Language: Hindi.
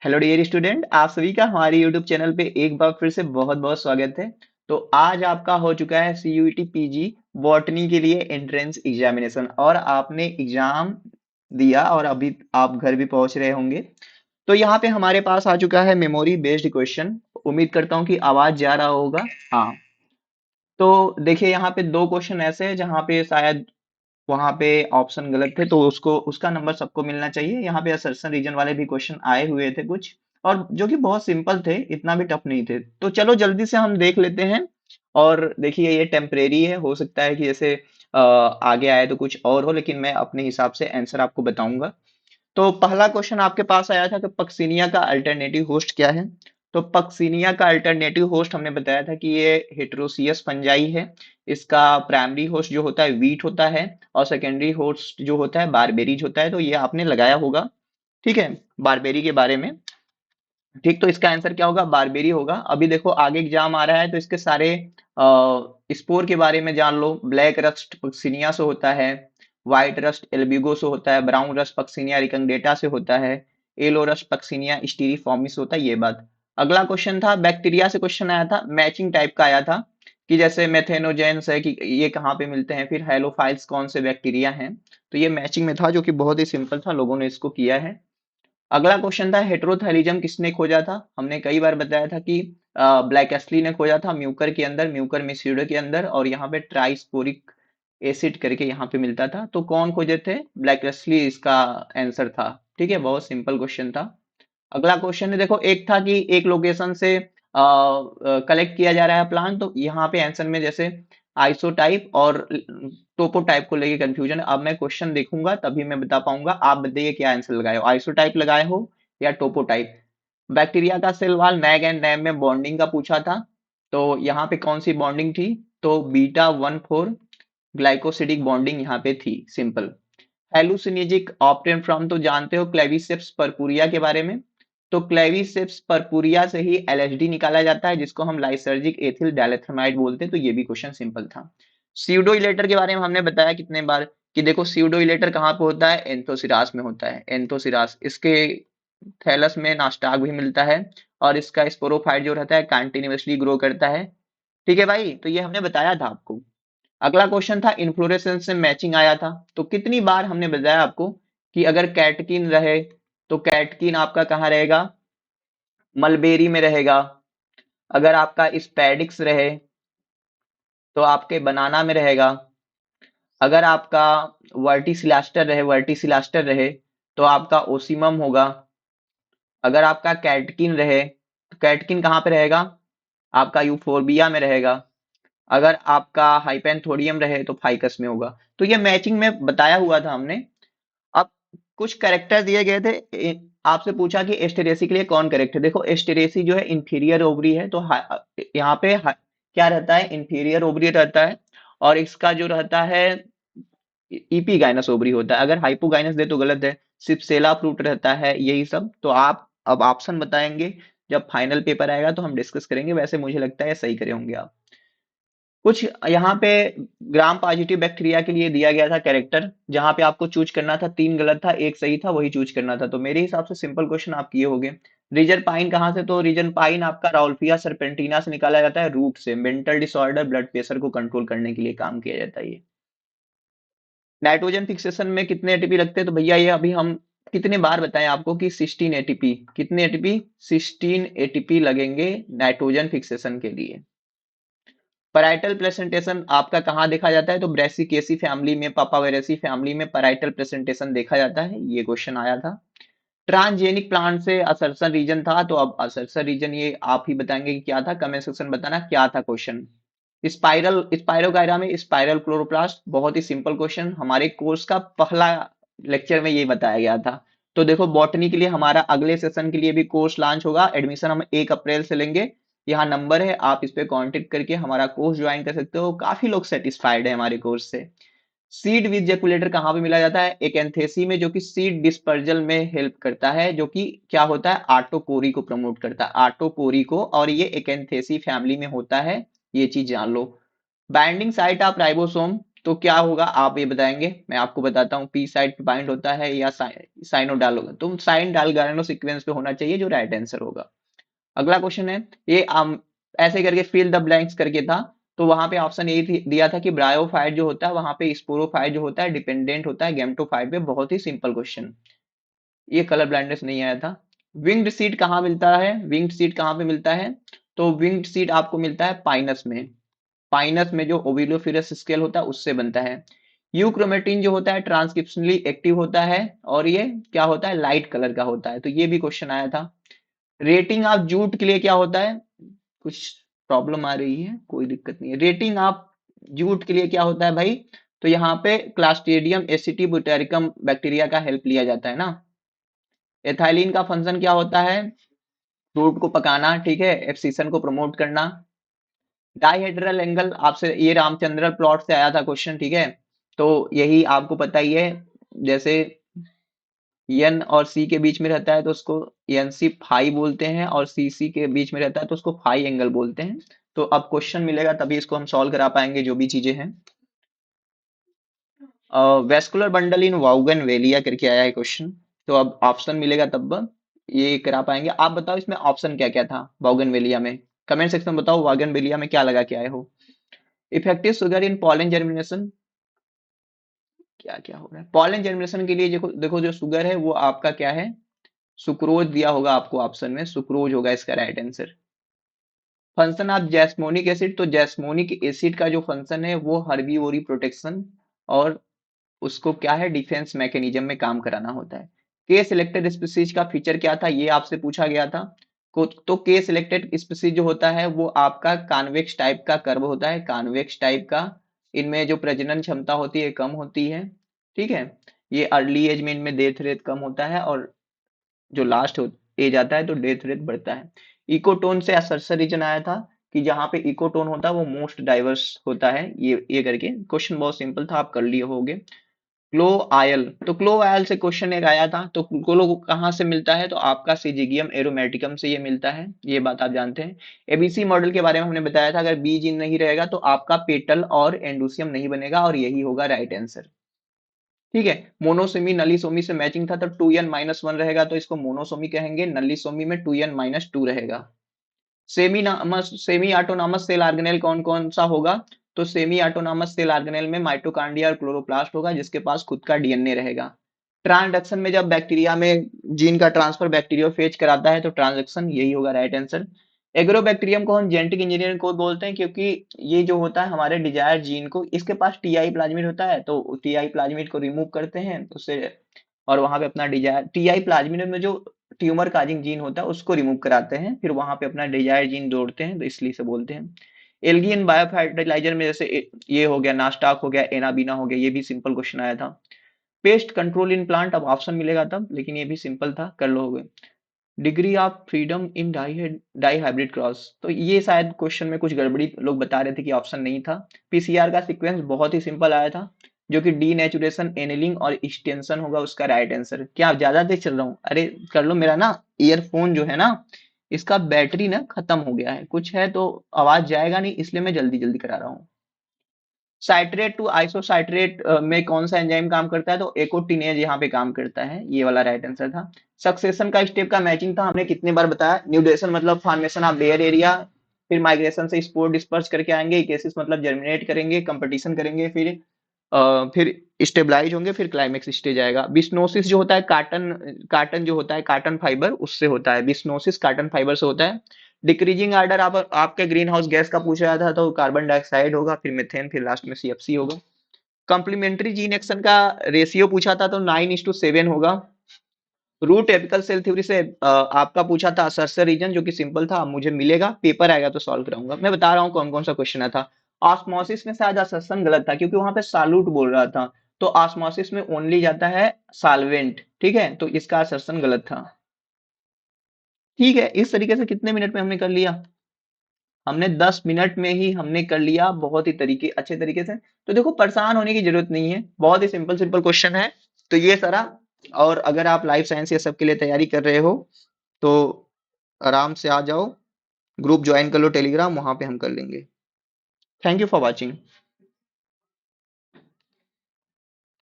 हेलो डियर स्टूडेंट, आप सभी का हमारे यूट्यूब चैनल पे एक बार फिर से बहुत बहुत स्वागत है। तो आज आपका हो चुका है CUET PG बॉटनी के लिए एंट्रेंस एग्जामिनेशन और आपने एग्जाम दिया और अभी आप घर भी पहुंच रहे होंगे। तो यहाँ पे हमारे पास आ चुका है मेमोरी बेस्ड क्वेश्चन। उम्मीद करता हूँ कि आवाज जा रहा होगा। हाँ, तो देखिए यहाँ पे दो क्वेश्चन ऐसे हैं जहाँ पे शायद वहां पे ऑप्शन गलत थे, तो उसको उसका नंबर सबको मिलना चाहिए। यहाँ पे असर्शन रीजन वाले भी क्वेश्चन आए हुए थे कुछ, और जो कि बहुत सिंपल थे, इतना भी टफ नहीं थे। तो चलो जल्दी से हम देख लेते हैं। और देखिए ये टेम्परेरी है, हो सकता है कि जैसे आगे आए तो कुछ और हो, लेकिन मैं अपने हिसाब से आंसर आपको बताऊंगा। तो पहला क्वेश्चन आपके पास आया था कि पक्सिनिया का अल्टरनेटिव होस्ट क्या है। तो पक्सिनिया का अल्टरनेटिव होस्ट हमने बताया था कि ये हेटेरोसियस फंजाई है। इसका प्राइमरी होस्ट जो होता है वीट होता है, और सेकेंडरी होस्ट जो होता है बारबेरीज होता है। तो ये आपने लगाया होगा, ठीक है, बारबेरी के बारे में। ठीक, तो इसका आंसर क्या होगा? बारबेरी होगा। अभी देखो आगे एग्जाम आ रहा है, तो इसके सारे स्पोर के बारे में जान लो। ब्लैक रस्ट पक्सिनिया से होता है, व्हाइट रस्ट एल्बिगो से होता है, ब्राउन रस्ट पक्सिनिया रिकंगडेटा से होता है, येलो रस्ट पक्सिनिया स्टीरिफॉर्मिस होता है। ये बात। अगला क्वेश्चन था बैक्टीरिया से, क्वेश्चन आया था मैचिंग टाइप का आया था कि जैसे मेथेनोजेंस है कि ये कहाँ पे मिलते हैं, फिर हेलोफाइल्स कौन से बैक्टीरिया हैं। तो ये मैचिंग में था, जो कि बहुत ही सिंपल था, लोगों ने इसको किया है। अगला क्वेश्चन था हेटेरोथैलिज्म किसने खोजा था। हमने कई बार बताया था कि ब्लैकस्ली ने खोजा था म्यूकर के अंदर, म्यूकर मिस्यूडो के अंदर, और यहाँ पे ट्राइस्पोरिक एसिड करके यहाँ पे मिलता था। तो कौन खोजे थे? ब्लैकस्ली इसका आंसर था। ठीक है, बहुत सिंपल क्वेश्चन था। अगला क्वेश्चन है, देखो एक था कि एक लोकेशन से कलेक्ट किया जा रहा है प्लांट। तो यहाँ पे आंसर में जैसे आइसोटाइप और टोपोटाइप को लेके कंफ्यूजन। अब मैं क्वेश्चन देखूंगा तभी मैं बता पाऊंगा। आप बताइए क्या आंसर लगाए हो, आइसोटाइप लगाए हो या टोपोटाइप। बैक्टीरिया का cell wall NAG and NAM में बॉन्डिंग का पूछा था। तो यहाँ पे कौन सी बॉन्डिंग थी? तो बीटा 1,4 ग्लाइकोसिडिक बॉन्डिंग यहाँ पे थी, सिंपल। हेलुसिनेजिक ऑप्टेन फ्रॉम, तो जानते हो क्लेविसेप्स परपुरिया के बारे में। तो क्लेविसेप्स परपुरिया से ही LSD निकाला जाता है, जिसको हम लाइसर्जिक एथिल डायलेथामाइड बोलते हैं। तो ये भी क्वेश्चन सिंपल था। स्यूडो इलेटर के बारे में हमने बताया कितने बार कि देखो स्यूडो इलेटर कहाँ पे होता है? एंथोसिरास में होता है, एंथोसिरास। इसके थैलस में नास्टाक भी मिलता है, और इसका स्पोरोफाइट जो रहता है कंटिन्यूअसली ग्रो करता है। ठीक है भाई, तो ये हमने बताया था आपको। अगला क्वेश्चन था इन्फ्लोरेसेंस से मैचिंग आया था। तो कितनी बार हमने बताया आपको कि अगर कैटकिन रहे तो कैटकिन आपका कहाँ रहेगा? मलबेरी में रहेगा। अगर आपका स्पैडिक्स रहे तो आपके बनाना में रहेगा। अगर आपका वर्टिसिलास्टर रहे तो आपका ओसिमम होगा। अगर आपका कैटकिन रहे तो कैटकिन कहाँ पे रहेगा? आपका यूफोर्बिया में रहेगा। अगर आपका हाइपेंथोडियम रहे तो फाइकस में होगा। तो ये मैचिंग में बताया हुआ था हमने। अब कुछ करेक्टर दिए गए थे। आपसे पूछा कि एस्टेरेसी के लिए कौन करेक्ट है। देखो एस्टेरेसी जो है इंफीरियर ओवरी है, तो यहाँ पे क्या रहता है? इंफीरियर ओवरी रहता है। और इसका जो रहता है इपीगाइनस ओवरी होता है। अगर हाइपोगाइनस दे तो गलत है, सिप्सेला फ्रूट रहता है, यही सब। तो आप अब ऑप्शन बताएंगे, जब फाइनल पेपर आएगा तो हम डिस्कस करेंगे। वैसे मुझे लगता है सही करे होंगे आप। कुछ यहाँ पे ग्राम पॉजिटिव बैक्टीरिया के लिए दिया गया था कैरेक्टर, जहां पे आपको चूज करना था। 3 गलत था, एक सही था, वही चूज करना था। तो मेरे हिसाब से सिंपल क्वेश्चन आप किए होंगे। रीजन पाइन कहाँ से? तो रीजन पाइन आपका राउल्फिया सरपेंटिना से निकाला जाता है, रूट से। मेंटल डिसऑर्डर, ब्लड प्रेशर को कंट्रोल करने के लिए काम किया जाता है ये। नाइट्रोजन फिक्सेशन में कितने एटीपी लगते हैं? तो भैया ये अभी हम कितने बार बताएं आपको कि 16 एटीपी। कितने एटीपी? 16 एटीपी लगेंगे नाइट्रोजन फिक्सेशन के लिए। पैराइटल प्रेजेंटेशन आपका कहाँ देखा जाता है? तो ब्रेसिकेसी फैमिली में, पापावेरेसी फैमिली में पैराइटल प्रेजेंटेशन देखा जाता है। ये क्वेश्चन आया था। ट्रांसजेनिक प्लांट से असर्सन रीजन था। तो अब असर्सन रीजन ये आप ही बताएंगे कि क्या था। कमेंट सेक्शन में बताना क्या था क्वेश्चन। स्पाइरल स्पाइरोगायरा में स्पाइरल क्लोरोप्लास्ट, बहुत ही सिंपल क्वेश्चन। हमारे कोर्स का पहला लेक्चर में ये बताया गया था। तो देखो बॉटनी के लिए हमारा अगले सेशन के लिए भी कोर्स लॉन्च होगा। एडमिशन हम 1 अप्रैल से लेंगे। यहाँ नंबर है, आप इस पे कांटेक्ट करके हमारा कोर्स ज्वाइन कर सकते हो। काफी लोग सेटिस्फाइड है हमारे कोर्स से। सीड विद जेकुलेटर कहाँ पे मिला जाता है? एकेंथेसी में, जो कि सीड डिस्पर्जल में हेल्प करता है, जो कि क्या होता है? आटोकोरी को प्रमोट करता है, आटोकोरी को। और ये एकेंथेसी फैमिली में होता है, ये चीज जान लो। बाइंडिंग साइट ऑफ राइबोसोम, तो क्या होगा आप ये बताएंगे, मैं आपको बताता हूँ। पी साइड पे बाइंड होता है या साइनो डाल होगा, तो साइन डाल गार्नो सीक्वेंस पे होना चाहिए, जो राइट आंसर होगा। अगला क्वेश्चन है, ये ऐसे करके फिल द ब्लैंक्स करके था, तो वहां पे ऑप्शन यही दिया था कि ब्रायोफाइट जो होता है वहां पे स्पोरोफाइट जो होता है डिपेंडेंट होता है गैमेटोफाइट पे। बहुत ही सिंपल क्वेश्चन, ये कलर ब्लाइंडनेस नहीं आया था। विंग्ड सीड कहाँ मिलता है, विंग्ड सीड कहाँ पे मिलता है, तो विंग्ड सीड आपको मिलता है पाइनस में। पाइनस में जो ओविलोफिरस स्केल होता है उससे बनता है। यूक्रोमेटिन जो होता है ट्रांसक्रिप्शनली एक्टिव होता है, और ये क्या होता है, लाइट कलर का होता है, तो ये भी क्वेश्चन आया था। रेटिंग ऑफ जूट के लिए क्या होता है, कुछ प्रॉब्लम आ रही है, कोई दिक्कत नहीं है। रेटिंग ऑफ जूट के लिए क्या होता है भाई, तो यहाँ पे क्लास्ट्रीडियम एसिटी बुटारिकम बैक्टीरिया का हेल्प लिया जाता है ना। एथाइलिन का फंक्शन क्या होता है, फ्रूट को पकाना, ठीक है, एब्सिशन को प्रमोट करना। डाइहेड्रल एंगल आपसे ये रामचंद्रन प्लॉट से आया था क्वेश्चन, ठीक है, तो यही आपको पता ही है। जैसे एन और सी के बीच में रहता है तो उसको एन सी फाई बोलते हैं, और सी सी के बीच में रहता है तो उसको फाई एंगल बोलते हैं। तो अब क्वेश्चन मिलेगा तभी इसको हम सॉल्व करा पाएंगे, जो भी चीजें हैं। वेस्कुलर बंडल इन वाउगन वेलिया करके आया है क्वेश्चन, तो अब ऑप्शन मिलेगा तब ये करा पाएंगे। आप बताओ इसमें ऑप्शन क्या क्या था वाउगन वेलिया में, कमेंट सेक्शन में बताओ वाउगन वेलिया में क्या लगा के आए हो। Effective sugar in pollen germination, क्या क्या हो रहा है पॉलन जर्मिनेशन के लिए, देखो देखो जो शुगर है वो आपका क्या है, सुक्रोज दिया होगा आपको ऑप्शन में, सुक्रोज होगा इसका right answer. Function of jasmonic acid, तो जैस्मोनिक एसिड का जो फंक्शन है वो हर्बीवोरी प्रोटेक्शन और उसको क्या है डिफेंस मैकेनिज्म में काम कराना होता है। के सिलेक्टेड स्पीसीज का फीचर क्या था, ये आपसे पूछा गया था। तो के सिलेक्टेड स्पीसीज जो होता है वो आपका कॉन्वेक्स टाइप का कर्व होता है, कॉन्वेक्स टाइप का। इनमें जो प्रजनन क्षमता होती है कम होती है, ठीक है। ये अर्ली एज में इनमें डेथ रेट कम होता है, और जो लास्ट एज आता है तो डेथ रेट बढ़ता है। इकोटोन से असर्शन रीजन आया था कि जहां पे इकोटोन होता है वो मोस्ट डाइवर्स होता है, ये करके क्वेश्चन बहुत सिंपल था, आप कर लिए होगे। क्लो आयल, तो क्लो आयल से क्वेश्चन एक आया था, तो क्लो कहाँ से मिलता है, तो आपका सिजिगियम एरोमेटिकम से ये मिलता है, ये बात आप जानते हैं। एबीसी मॉडल के बारे में हमने बताया था, अगर बी जीन नहीं रहेगा तो आपका पेटल और एंडोसियम नहीं बनेगा, और यही होगा राइट आंसर, ठीक है। मोनोसोमी नलीसोमी से मैचिंग था तो 2n-1 रहेगा, तो इसको मोनोसोमी कहेंगे। नलीसोमी में 2n-2 रहेगा। सेमी ऑटोनॉमस सेल ऑर्गेनेल कौन कौन सा होगा, तो सेमी ऑटोनॉमस सेल ऑर्गेनेल में माइटोकॉन्ड्रिया और क्लोरोप्लास्ट होगा, जिसके पास खुद का डीएनए रहेगा। ट्रांसडक्शन में जब बैक्टीरिया में जीन का ट्रांसफर बैक्टीरियोफेज कराता है तो ट्रांसडक्शन, यही होगा राइट आंसर। एग्रोबैक्टीरियम को हम जेनेटिक इंजीनियरिंग को बोलते हैं, क्योंकि ये जो होता है हमारे डिजायर जीन को, इसके पास टीआई प्लाज्मिड होता है, तो टीआई प्लाज्मिड को रिमूव करते हैं उससे, और वहां पे अपना डिजायर टीआई प्लाज्मिड में जो ट्यूमर काजिंग जीन होता है उसको रिमूव कराते हैं, फिर वहां पे अपना डिजायर जीन जोड़ते हैं, तो इसलिए से बोलते हैं। एल्गी इन बायोफर्टिलाइजर में जैसे ये हो गया, नास्टाक हो गया, एनाबीना हो गया, ये भी सिंपल क्वेश्चन आया था। पेस्ट कंट्रोल इन प्लांट, अब ऑप्शन मिलेगा तब, लेकिन ये भी सिंपल था, कर लोगे। Degree of freedom in dihybrid cross, तो ये शायद क्वेश्चन में कुछ गड़बड़ी लोग बता रहे थे कि ऑप्शन नहीं था। पीसीआर का सीक्वेंस बहुत ही सिंपल आया था, जो कि डीनेचुरेशन एनिलिंग और एक्सटेंशन होगा उसका राइट आंसर। क्या ज्यादा तेज चल रहा हूँ, अरे कर लो, मेरा ना ईयरफोन जो है ना इसका बैटरी ना खत्म हो गया है, कुछ है तो आवाज जाएगा नहीं, इसलिए मैं जल्दी जल्दी करा रहा हूँ। साइट्रेट टू आइसोसाइट्रेट में कौन सा एंजाइम काम करता है, तो एकोटिनेज यहाँ पे काम करता है, ये वाला राइट आंसर था। सक्सेशन का स्टेप का मैचिंग था, हमने कितने बार बताया। न्यूडेशन मतलब फॉर्मेशन ऑफ लेयर एरिया, फिर माइग्रेशन से स्पोर डिस्पर्स करके आएंगे, केसेस मतलब जर्मिनेट करेंगे, कंपटीशन करेंगे, फिर स्टेबलाइज होंगे, फिर क्लाइमेक्स स्टेज आएगा। बिस्नोसिस जो होता है काटन, काटन जो होता है काटन फाइबर उससे होता है, बिस्नोसिस काटन फाइबर से होता है। डिक्रीजिंग आर्डर आप आपके ग्रीन हाउस गैस का पूछ रहा था, तो कार्बन डाइऑक्साइड होगा, फिर मीथेन, फिर लास्ट में सीएफसी होगा। कॉम्प्लीमेंट्री जीन एक्शन का रेशियो पूछा था तो 9:7 होगा। रूट एपिकल सेल थ्योरी से आपका पूछा था असर्सर रीजन, जो कि सिंपल था, मुझे मिलेगा, पेपर आएगा तो सॉल्व कराऊंगा। मैं बता रहा हूँ कौन कौन सा क्वेश्चन था। ऑस्मोसिस में शायद असर्सन गलत था, क्योंकि वहां पे साल्यूट बोल रहा था, तो ऑस्मोसिस में ओनली जाता है साल्वेंट, ठीक है, तो इसका असर्सन गलत था। ठीक है, इस तरीके से कितने मिनट में हमने कर लिया, हमने 10 मिनट में ही हमने कर लिया, बहुत ही अच्छे तरीके से। तो देखो परेशान होने की जरूरत नहीं है, बहुत ही सिंपल सिंपल क्वेश्चन है, तो ये सारा। और अगर आप लाइफ साइंस ये सब के लिए तैयारी कर रहे हो तो आराम से आ जाओ, ग्रुप ज्वाइन कर लो टेलीग्राम, वहां पे हम कर लेंगे। Thank you for watching.